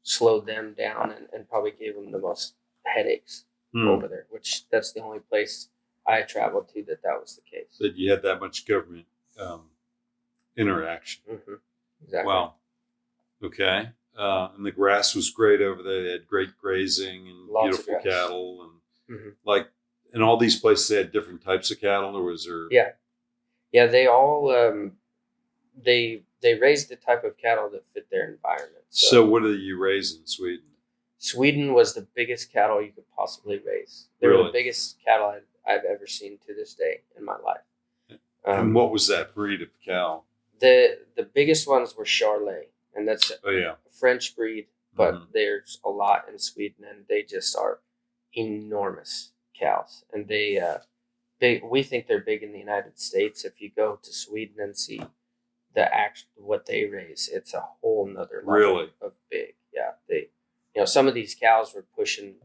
slowed them down and probably gave them the most headaches over there, which that's the only place I traveled to that was the case. That you had that much government interaction. Mm-hmm. Exactly. Wow. Okay. And the grass was great over there. They had great grazing and lots beautiful cattle, and mm-hmm. like in all these places, they had different types of cattle. Or was there? Yeah. They all they raised the type of cattle that fit their environment. So what did you raise in Sweden? Sweden was the biggest cattle you could possibly raise. They were the biggest cattle I've ever seen to this day in my life. And what was that breed of cow? The biggest ones were Charolais, and that's a French breed, but mm-hmm. there's a lot in Sweden, and they just are enormous cows. And we think they're big in the United States. If you go to Sweden and see what they raise, it's a whole nother level of big. Yeah, some of these cows were pushing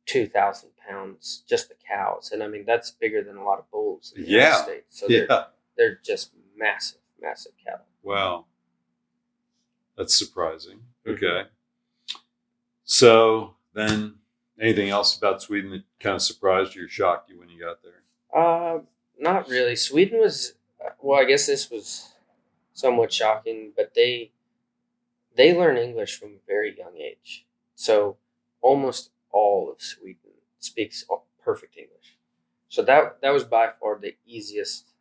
2,000 pounds, just the cows, and I mean that's bigger than a lot of bulls in the United States. So they're just massive cattle. Wow. That's surprising. Okay. So then Anything else about Sweden that kind of surprised you or shocked you when you got there? Not really. Sweden was well. I guess this was somewhat shocking, but they learn English from a very young age. So almost all of Sweden speaks perfect English. So that was by far the easiest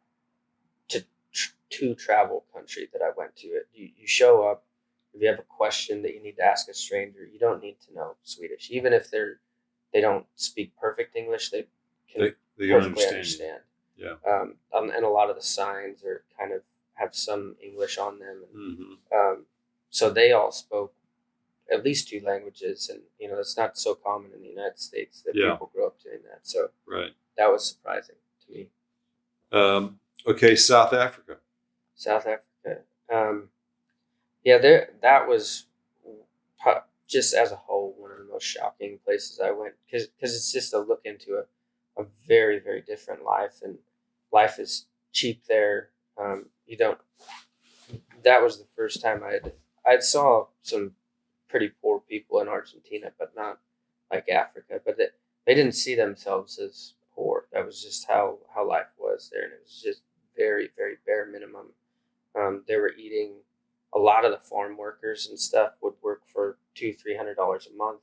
to travel country that I went to. You show up. If you have a question that you need to ask a stranger, you don't need to know Swedish. Even if they don't speak perfect English, they can They can perfectly understand. understand. Yeah. And a lot of the signs are kind of have some English on them. And, Mm-hmm. so they all spoke at least two languages, and it's not so common in the United States that Yeah. people grow up doing that. So Right. that was surprising to me. Okay, South Africa. South Africa. Yeah, that was just as a whole one of the most shocking places I went because it's just a look into a very, very different life, and life is cheap there. You don't. That was the first time I saw some pretty poor people in Argentina, but not like Africa. But they didn't see themselves as poor. That was just how life was there, and it was just very, very bare minimum. They were eating. A lot of the farm workers and stuff would work for $200-300 a month,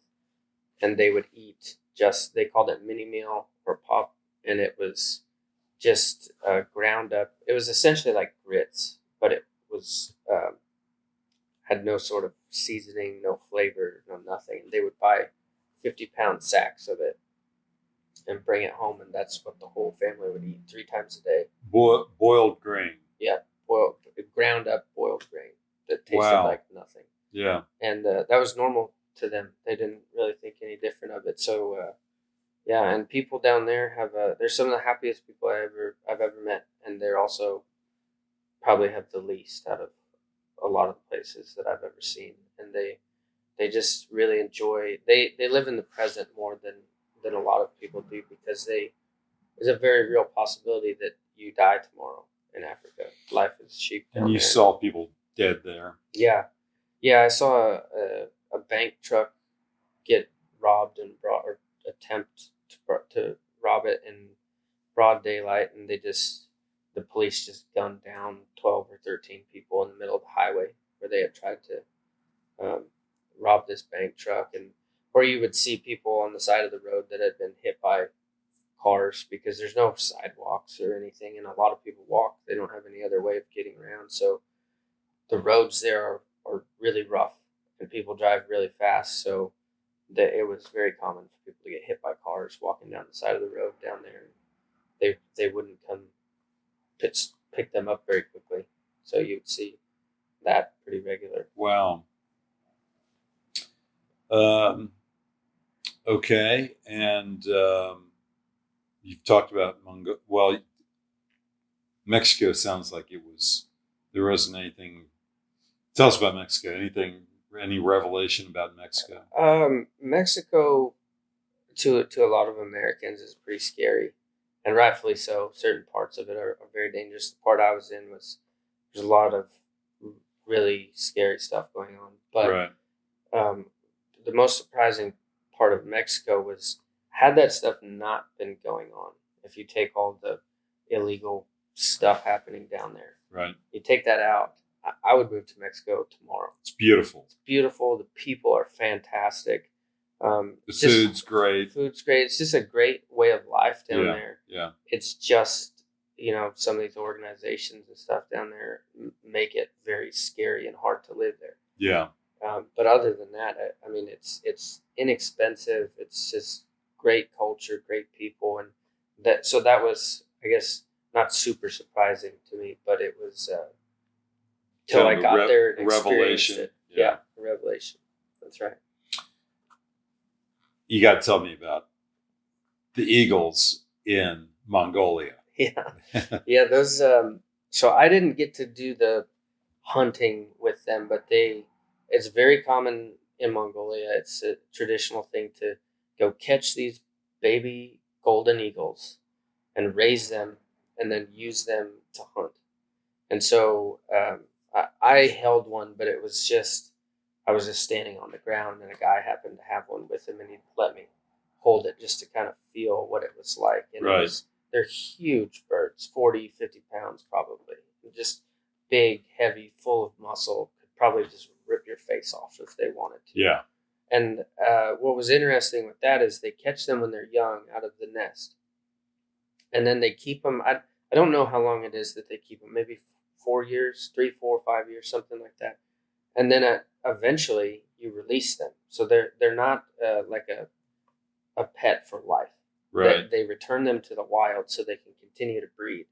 and they would eat just they called it mini meal or pop, and it was just ground up. It was essentially like grits, but it was had no sort of seasoning, no flavor, no nothing. They would buy 50-pound sacks of it and bring it home, and that's what the whole family would eat 3 times a day. Boiled grain. Yeah, boiled, ground up boiled grain that tasted Wow. like nothing. Yeah. And that was normal to them. They didn't really think any different of it. So yeah, and people down there have they're some of the happiest people I've ever met, and they're also probably have the least out of a lot of the places that I've ever seen, and they just really enjoy. They live in the present more than a lot of people do because there's a very real possibility that you die tomorrow in Africa. Life is cheap down And you there. saw people dead there. Yeah, yeah. I saw a bank truck get robbed and brought or attempt to rob it in broad daylight, and the police just gunned down 12 or 13 people in the middle of the highway where they had tried to rob this bank truck. And or you would see people on the side of the road that had been hit by cars because there's no sidewalks or anything, and a lot of people walk. They don't have any other way of getting around, so the roads there are really rough, and people drive really fast. So that it was very common for people to get hit by cars walking down the side of the road down there. They wouldn't come pick them up very quickly, so you'd see that pretty regular. Wow. Okay, and you've talked about Well, Mexico sounds like there wasn't anything. Tell us about Mexico. Any revelation about Mexico? Mexico to a lot of Americans is pretty scary, and rightfully so. Certain parts of it are very dangerous. The part I was in there's a lot of really scary stuff going on. But Right. The most surprising part of Mexico was had that stuff not been going on. If you take all the illegal stuff happening down there, Right. you take that out, I would move to Mexico tomorrow. It's beautiful. It's beautiful. The people are fantastic. The food's great. Food's great. It's just a great way of life down Yeah. there. Yeah. It's just, some of these organizations and stuff down there make it very scary and hard to live there. Yeah. But other than that, I mean, it's inexpensive. It's just great culture, great people, and that was, I guess, not super surprising to me, but it was till I got there and experienced it. Yeah, a revelation. That's right. You got to tell me about the eagles in Mongolia. Yeah, yeah. Those. So I didn't get to do the hunting with them, but it's very common in Mongolia. It's a traditional thing to go catch these baby golden eagles and raise them and then use them to hunt. And so I held one, but I was just standing on the ground, and a guy happened to have one with him, and he let me. hold it just to kind of feel what it was like. And Right. they're huge birds, 40, 50 pounds probably. Just big, heavy, full of muscle. Could probably just rip your face off if they wanted to. Yeah. And what was interesting with that is they catch them when they're young out of the nest. And then they keep them. I don't know how long it is that they keep them. Maybe 4 years, 3, 4, 5 years, something like that. And then eventually you release them. So they're not like a pet for life. Right. They return them to the wild so they can continue to breed.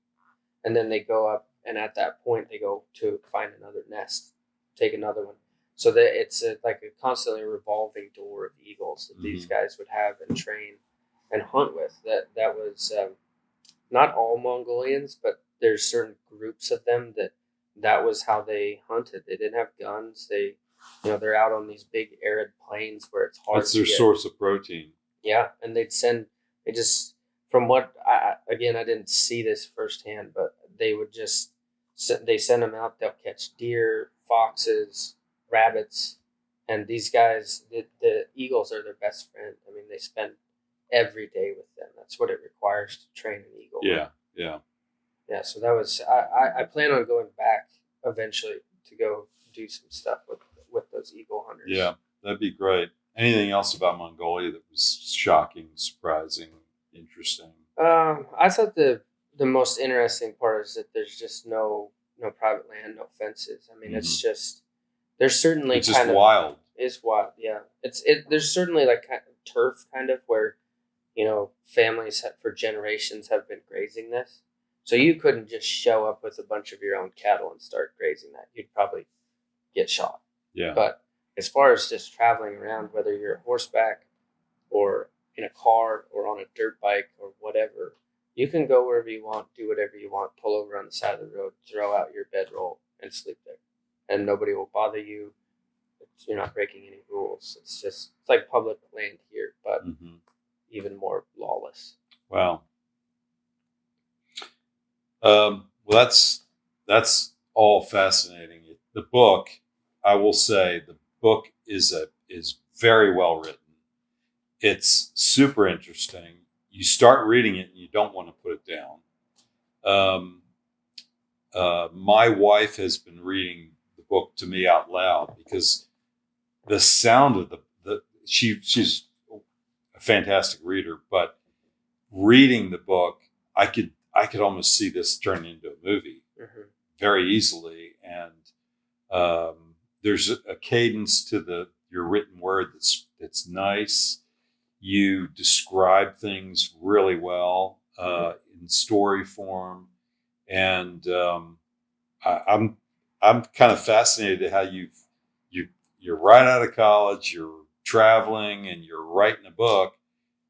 And then they go up, and at that point they go to find another nest, take another one. So that it's like a constantly revolving door of eagles that these guys would have and train and hunt with. That was not all Mongolians, but there's certain groups of them that was how they hunted. They didn't have guns. They're out on these big arid plains where it's hard. That's their source of protein. Yeah, and from what I didn't see this firsthand, but they would just they send them out. They'll catch deer, foxes, rabbits, and these guys, the eagles are their best friend. I mean, they spend every day with them. That's what it requires to train an eagle. Yeah. So that was I plan on going back eventually to go do some stuff with those eagle hunters. Yeah, that'd be great. Anything else about Mongolia that was shocking, surprising, interesting? I thought the most interesting part is that there's just no private land, no fences. I mean, it's just there's certainly it's just wild. It's wild, yeah. There's certainly like kind of turf kind of where families for generations have been grazing this. So you couldn't just show up with a bunch of your own cattle and start grazing that. You'd probably get shot. Yeah. But as far as just traveling around, whether you're horseback or in a car or on a dirt bike or whatever, you can go wherever you want, do whatever you want, pull over on the side of the road, throw out your bedroll, and sleep there. And nobody will bother you. You're not breaking any rules. It's like public land here, but even more lawless. Wow. Well, that's all fascinating. The book, I will say, the book is very well written. It's super interesting. You start reading it and you don't want to put it down. My wife has been reading the book to me out loud because the sound of she's a fantastic reader, but reading the book, I could almost see this turn into a movie very easily. And there's a cadence to your written word that's nice. You describe things really well in story form, and I'm kind of fascinated at how you're right out of college, you're traveling, and you're writing a book,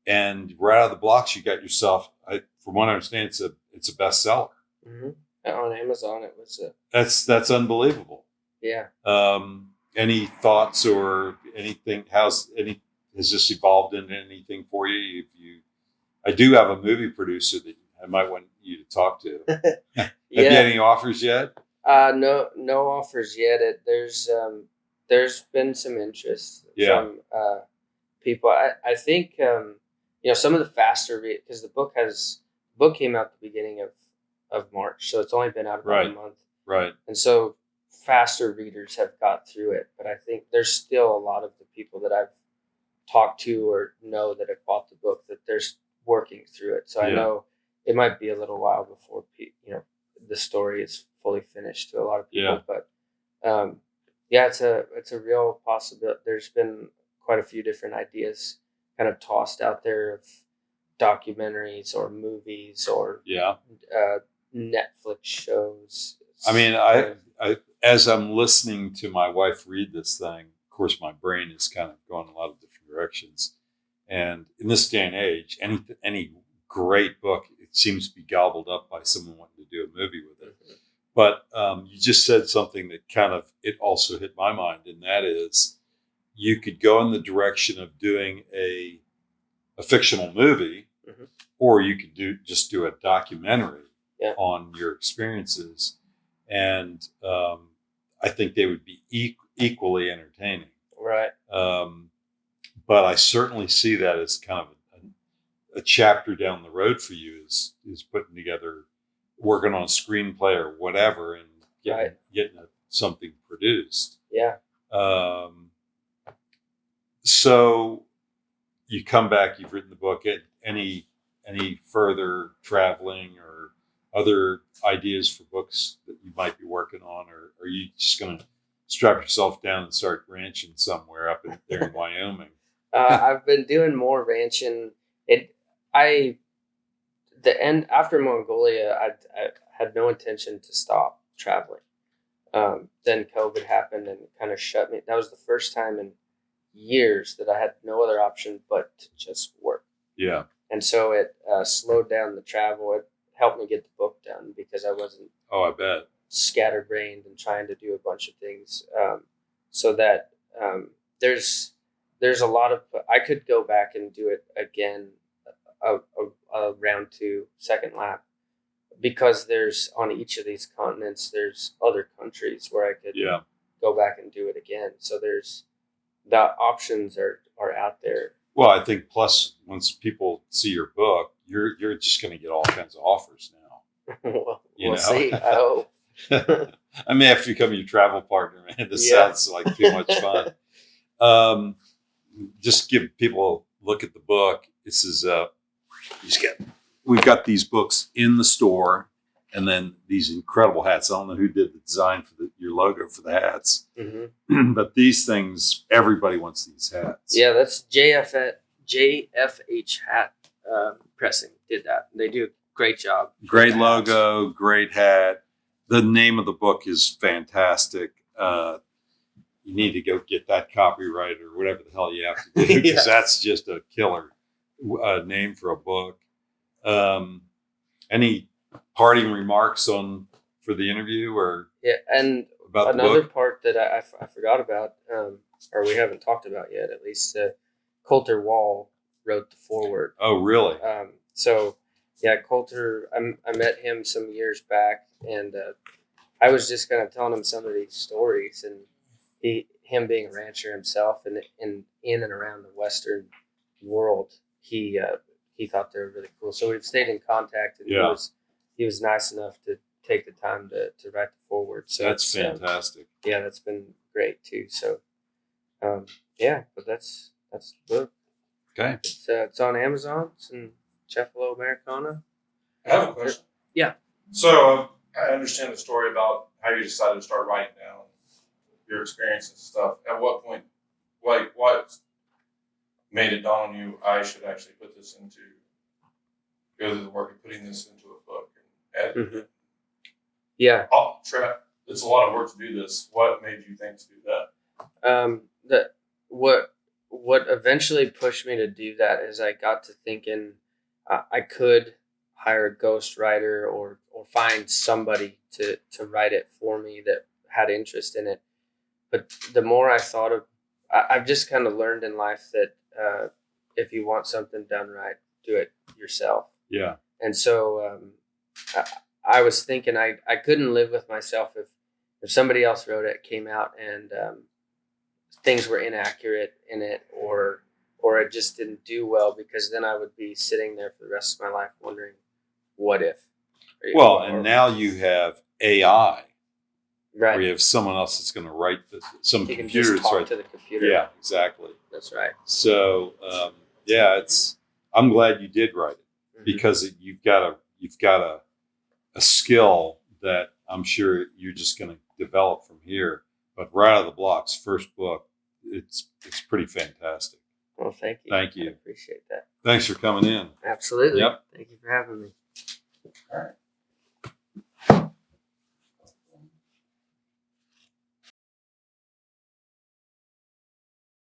and right out of the blocks you got yourself. From what I understand, it's a bestseller. On Amazon. It was that's unbelievable. Yeah. Any thoughts or anything? Has this evolved into anything for you? I do have a movie producer that I might want you to talk to. Have you had any offers yet? No offers yet. There's been some interest from people. I think some of the faster because the book came out the beginning of March, so it's only been out about a month. Right. And so faster readers have got through it, but I think there's still a lot of the people that I've talked to or know that have bought the book that they're working through it. So I know it might be a little while before the story is fully finished to a lot of people. But it's a real possibility. There's been quite a few different ideas kind of tossed out there of documentaries or movies or Netflix shows. I mean, I as I'm listening to my wife read this thing, of course, my brain is kind of going a lot of different directions. And in this day and age, any great book, it seems to be gobbled up by someone wanting to do a movie with it. But you just said something that it also hit my mind, and that is you could go in the direction of doing a fictional movie, or you could just do a documentary on your experiences. And I think they would be equally entertaining. Right. But I certainly see that as kind of a a chapter down the road for you is putting together, working on a screenplay or whatever, and getting something produced. Yeah. So you come back, you've written the book. Any further traveling or other ideas for books that you might be working on, or are you just going to strap yourself down and start ranching somewhere up there in Wyoming? I've been doing more ranching. After Mongolia, I had no intention to stop traveling. Then COVID happened and kind of shut me. That was the first time in years that I had no other option but to just work. Yeah. And so it slowed down the travel. It helped me get the book done because I wasn't. Oh, I bet. Scatterbrained and trying to do a bunch of things. So that there's a lot of. I could go back and do it again, a round 2, second lap, because there's on each of these continents there's other countries where I could go back and do it again. So there's the options are out there. Well, I think plus once people see your book, you're just going to get all kinds of offers now. We'll see. I hope. I may have to become your travel partner, man. This sounds like too much fun. Just give people a look at the book. This is we've got these books in the store, and then these incredible hats. I don't know who did the design for your logo for the hats, but these things, everybody wants these hats. Yeah, that's JFH Hat Pressing did that. They do a great job. Great logo, great hat. The name of the book is fantastic. You need to go get that copyright or whatever the hell you have to do, because that's just a killer name for a book. Any parting remarks for the interview or and about another part that I forgot about, or we haven't talked about yet, at least Coulter Wall wrote the foreword. Oh, really? So Coulter, I met him some years back, and I was just kind of telling him some of these stories, and him being a rancher himself, and in and around the Western world, he thought they were really cool. So we've stayed in contact, and he was nice enough to take the time to write the foreword. So that's fantastic. That's been great too. So but that's the book. Okay. It's on Amazon. It's in Chieffalo Americana. I have a question. Yeah. So I understand the story about how you decided to start writing down your experiences and stuff. At what point, what made it dawn on you, I should actually go through the work of putting this into a book and edit it? Yeah. It's a lot of work to do this. What made you think to do that? What eventually pushed me to do that is I got to thinking I could hire a ghostwriter or find somebody to write it for me that had interest in it. But the more I thought of, I've just kind of learned in life that if you want something done right, do it yourself. Yeah. And so I was thinking I couldn't live with myself if somebody else wrote it, came out, and things were inaccurate in it, or it just didn't do well, because then I would be sitting there for the rest of my life wondering, what if? And now you have AI. Right. Where you have someone else that's going to write some you computer. Can just talk to the computer. Yeah, exactly. That's right. So, I'm glad you did write it, because you've got a skill that I'm sure you're just going to develop from here. But right out of the blocks, first book, it's pretty fantastic. Well, thank you. Thank you. I appreciate that. Thanks for coming in. Absolutely. Yep. Thank you for having me. All right.